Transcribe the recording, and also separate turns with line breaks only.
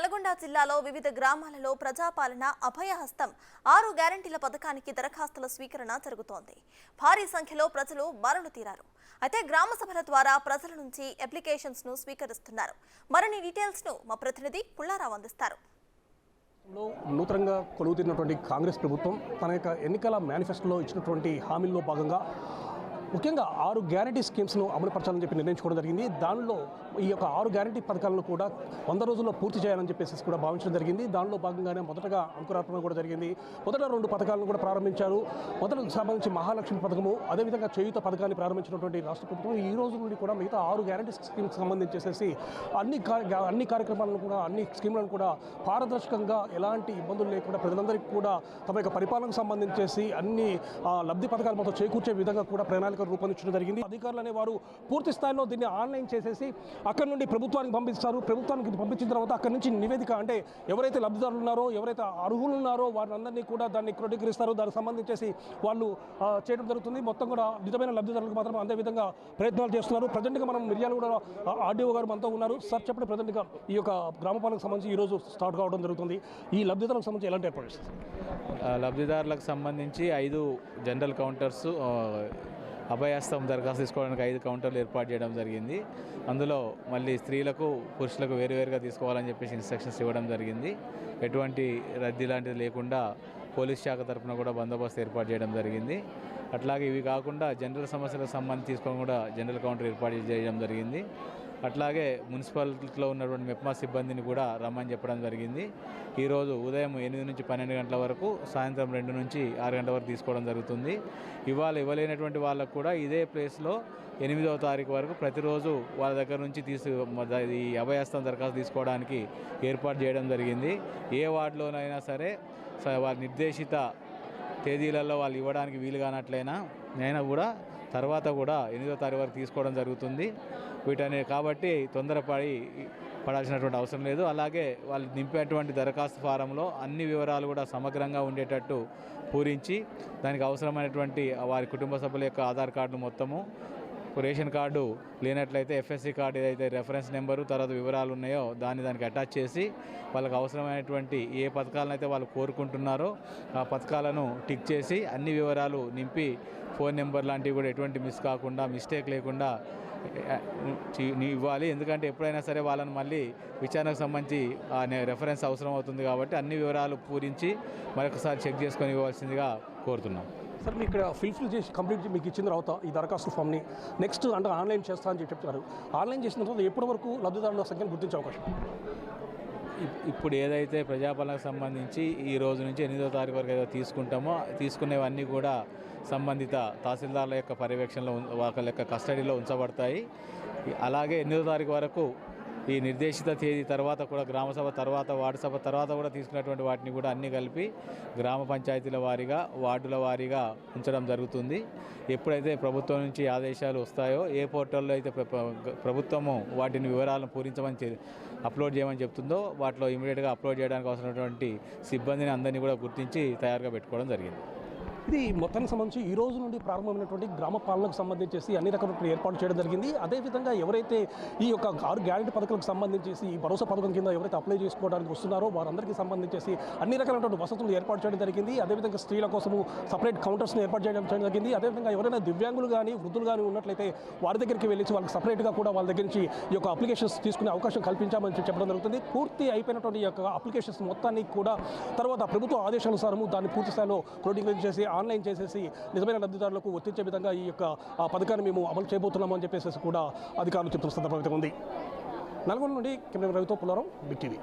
నల్గొండ జిల్లాలో వివిధ గ్రామాలలో ప్రజాపాలన అభయహస్తం 6 గ్యారంటీల పథకానికి దరఖాస్తుల స్వీకరణ జరుగుతోంది. భారీ సంఖ్యలో ప్రజలు బారులు తీరారు. అయితే గ్రామ సభల ద్వారా ప్రజల నుంచి అప్లికేషన్స్ ను స్వీకరిస్తున్నారు. మరిన్ని డీటెయిల్స్ ను మా ప్రతినిధి పుల్లారావు అందిస్తారు.
నూతనంగా కొలువుతీరినటువంటి కాంగ్రెస్ ప్రభుత్వం తన యొక్క ఎన్నికల మేనిఫెస్టోలో ఇచ్చినటువంటి హామీల్లో భాగంగా ముఖ్యంగా 6 గ్యారంటీ స్కీమ్స్ను అమలుపరచాలని చెప్పి నిర్ణయించుకోవడం జరిగింది. దానిలో ఈ యొక్క 6 గ్యారంటీ పథకాలను కూడా 100 రోజుల్లో పూర్తి చేయాలని చెప్పేసి కూడా భావించడం జరిగింది. దానిలో భాగంగానే మొదటగా అంకురార్పణ కూడా జరిగింది. మొదట 2 పథకాలను కూడా ప్రారంభించారు. మొదటకు సంబంధించి మహాలక్ష్మి పథకము, అదేవిధంగా చేయూత పథకాన్ని ప్రారంభించినటువంటి రాష్ట్ర ప్రభుత్వం ఈ రోజు నుండి కూడా మిగతా 6 గ్యారంటీ స్కీమ్స్ సంబంధించేసేసి అన్ని కార్యక్రమాలను కూడా అన్ని స్కీమ్లను కూడా పారదర్శకంగా ఎలాంటి ఇబ్బందులు లేకుండా ప్రజలందరికీ కూడా తమ యొక్క పరిపాలనకు సంబంధించేసి అన్ని లబ్ధి పథకాలు మొత్తం చేకూర్చే విధంగా కూడా ప్రణాళిక రూపొందించడం జరిగింది. అధికారులు అనేవారు పూర్తి స్థాయిలో దీన్ని ఆన్లైన్ చేసేసి అక్కడి నుండి ప్రభుత్వానికి పంపిస్తారు. ప్రభుత్వానికి పంపించిన తర్వాత అక్కడి నుంచి నివేదిక, అంటే ఎవరైతే లబ్ధిదారులు ఉన్నారో, ఎవరైతే అర్హులు ఉన్నారో వారందరినీ కూడా దాన్ని క్రోడీకరిస్తారు. దానికి సంబంధించేసి వాళ్ళు చేయడం జరుగుతుంది. మొత్తం కూడా నిజమైన లబ్ధిదారులకు మాత్రం అదే విధంగా ప్రయత్నాలు చేస్తున్నారు. ప్రజెంట్గా మనం మిర్యాల కూడా ఆర్డీఓ గారు మనతో ఉన్నారు. సార్ చెప్పండి, ప్రజెంట్గా ఈ యొక్క గ్రామపాలనకు సంబంధించి ఈరోజు స్టార్ట్ కావడం జరుగుతుంది. ఈ లబ్ధిదారులకు సంబంధించి ఎలాంటి ఏర్పాటు చేస్తారు?
లబ్ధిదారులకు సంబంధించి 5 జనరల్ కౌంటర్స్, అభయహస్తం దరఖాస్తు తీసుకోవడానికి 5 కౌంటర్లు ఏర్పాటు చేయడం జరిగింది. అందులో మళ్ళీ స్త్రీలకు పురుషులకు వేరువేరుగా తీసుకోవాలని చెప్పేసి ఇన్స్ట్రక్షన్స్ ఇవ్వడం జరిగింది. ఎటువంటి రద్దీ లాంటిది లేకుండా పోలీస్ శాఖ తరఫున కూడా బందోబస్తు ఏర్పాటు చేయడం జరిగింది. అట్లాగే ఇవి కాకుండా జనరల్ సమస్యలకు సంబంధించి తీసుకొని కూడా జనరల్ కౌంటర్ ఏర్పాటు చేయడం జరిగింది. అట్లాగే మున్సిపాలిటీలో ఉన్నటువంటి మెప్మా సిబ్బందిని కూడా రమ్మని చెప్పడం జరిగింది. ఈరోజు ఉదయం 8 నుంచి 12 గంటల వరకు, సాయంత్రం 2 నుంచి 6 గంటల వరకు తీసుకోవడం జరుగుతుంది. ఇవాళ ఇవ్వలేనటువంటి వాళ్ళకు కూడా ఇదే ప్లేస్లో 8వ తారీఖు వరకు ప్రతిరోజు వాళ్ళ దగ్గర నుంచి ఈ అభయహస్తం దరఖాస్తు తీసుకోవడానికి ఏర్పాటు చేయడం జరిగింది. ఏ వార్డులోనైనా సరే వాళ్ళ నిర్దేశిత తేదీలలో వాళ్ళు ఇవ్వడానికి వీలు కానట్లయినా నేను కూడా తర్వాత కూడా 8వ తారీఖు వరకు తీసుకోవడం జరుగుతుంది. వీటనే కాబట్టి పడాల్సినటువంటి అవసరం లేదు. అలాగే వాళ్ళు నింపేటువంటి దరఖాస్తు ఫారంలో అన్ని వివరాలు కూడా సమగ్రంగా ఉండేటట్టు పూరించి దానికి అవసరమైనటువంటి వారి కుటుంబ సభ్యుల యొక్క ఆధార్ కార్డులు మొత్తము, రేషన్ కార్డు లేనట్లయితే ఎఫ్ఎస్సి కార్డు ఏదైతే రెఫరెన్స్ నెంబరు తర్వాత వివరాలు ఉన్నాయో దానికి అటాచ్ చేసి వాళ్ళకి అవసరమైనటువంటి ఏ పథకాలను అయితే వాళ్ళు కోరుకుంటున్నారో ఆ పథకాలను టిక్ చేసి అన్ని వివరాలు నింపి ఫోన్ నెంబర్ లాంటివి కూడా ఎటువంటి మిస్ కాకుండా, మిస్టేక్ లేకుండా ఇవ్వాలి. ఎందుకంటే ఎప్పుడైనా సరే వాళ్ళని మళ్ళీ విచారణకు సంబంధించి రెఫరెన్స్ అవసరం అవుతుంది కాబట్టి అన్ని వివరాలు పూరించి మరొకసారి చెక్ చేసుకొని ఇవ్వాల్సిందిగా కోరుతున్నాం.
సార్, మీ ఇక్కడ ఫిల్ చేసి కంప్లీట్ మీకు ఇచ్చిన తర్వాత ఈ దరఖాస్తు ఫామ్ని నెక్స్ట్ అంటే ఆన్లైన్ చేస్తా అని చెప్తున్నారు. ఆన్లైన్ చేసిన తర్వాత ఎప్పటి వరకు లబ్ధిదారుల సంఖ్యను గుర్తించే అవకాశం?
ఇప్పుడు ఏదైతే ప్రజాపాలనకు సంబంధించి ఈ రోజు నుంచి 8వ తారీఖు వరకు ఏదో తీసుకునేవన్నీ కూడా సంబంధిత తహసీల్దార్ల యొక్క పర్యవేక్షణలో వాళ్ళ యొక్క కస్టడీలో ఉంచబడతాయి. అలాగే 8వ తారీఖు వరకు ఈ నిర్దేశిత తేదీ తర్వాత కూడా గ్రామసభ తర్వాత, వార్డు సభ తర్వాత కూడా తీసుకున్నటువంటి వాటిని కూడా అన్నీ కలిపి గ్రామ పంచాయతీల వారీగా, వార్డుల వారీగా ఉంచడం జరుగుతుంది. ఎప్పుడైతే ప్రభుత్వం నుంచి ఆదేశాలు వస్తాయో, ఏ పోర్టల్లో అయితే ప్రభుత్వము వాటిని వివరాలను పూరించమని అప్లోడ్ చేయమని చెప్తుందో వాటిలో ఇమీడియట్గా అప్లోడ్ చేయడానికి అవసరమైనటువంటి సిబ్బందిని అందరినీ కూడా గుర్తించి తయారుగా పెట్టుకోవడం జరిగింది.
ఇది మొత్తానికి సంబంధించి ఈ రోజు నుండి ప్రారంభమైనటువంటి గ్రామ పాలనకు సంబంధించేసి అన్ని రకాల ఏర్పాటు చేయడం జరిగింది. అదేవిధంగా ఎవరైతే ఈ యొక్క 6 గ్యారంటీ పథకాలకు సంబంధించేసి ఈ భరోసా పథకం కింద ఎవరైతే అప్లై చేసుకోవడానికి వస్తున్నారో వారందరికీ సంబంధించేసి అన్ని రకాలైనటువంటి వసతులు ఏర్పాటు చేయడం జరిగింది. అదేవిధంగా స్త్రీల కోసము సపరేట్ కౌంటర్స్ని ఏర్పాటు చేయడం జరిగింది. అదేవిధంగా ఎవరైనా దివ్యాంగులు కానీ వృద్ధులు కానీ ఉన్నట్లయితే వారి దగ్గరికి వెళ్ళి వాళ్ళకి సపరేట్గా కూడా వాళ్ళ దగ్గర నుంచి ఈ యొక్క అప్లికేషన్స్ తీసుకునే అవకాశం కల్పించామని చెప్పడం జరుగుతుంది. పూర్తి అయిపోయినటువంటి ఈ యొక్క అప్లికేషన్స్ మొత్తాన్ని కూడా తర్వాత ప్రభుత్వ ఆదేశానుసారము దాన్ని పూర్తి స్థాయిలో క్రోడీకరణ చేసి ఆన్లైన్ చేసేసి నిజమైన లబ్ధిదారులకు వర్తించే విధంగా ఈ యొక్క పథకాన్ని మేము అమలు చేయబోతున్నాము అని చెప్పేసి కూడా అధికారులు చెప్తున్న సందర్భం ఉంది. నల్గొండ నుండి కెమెరా రవితో పుల్లారావు, బిగ్ టీవీ.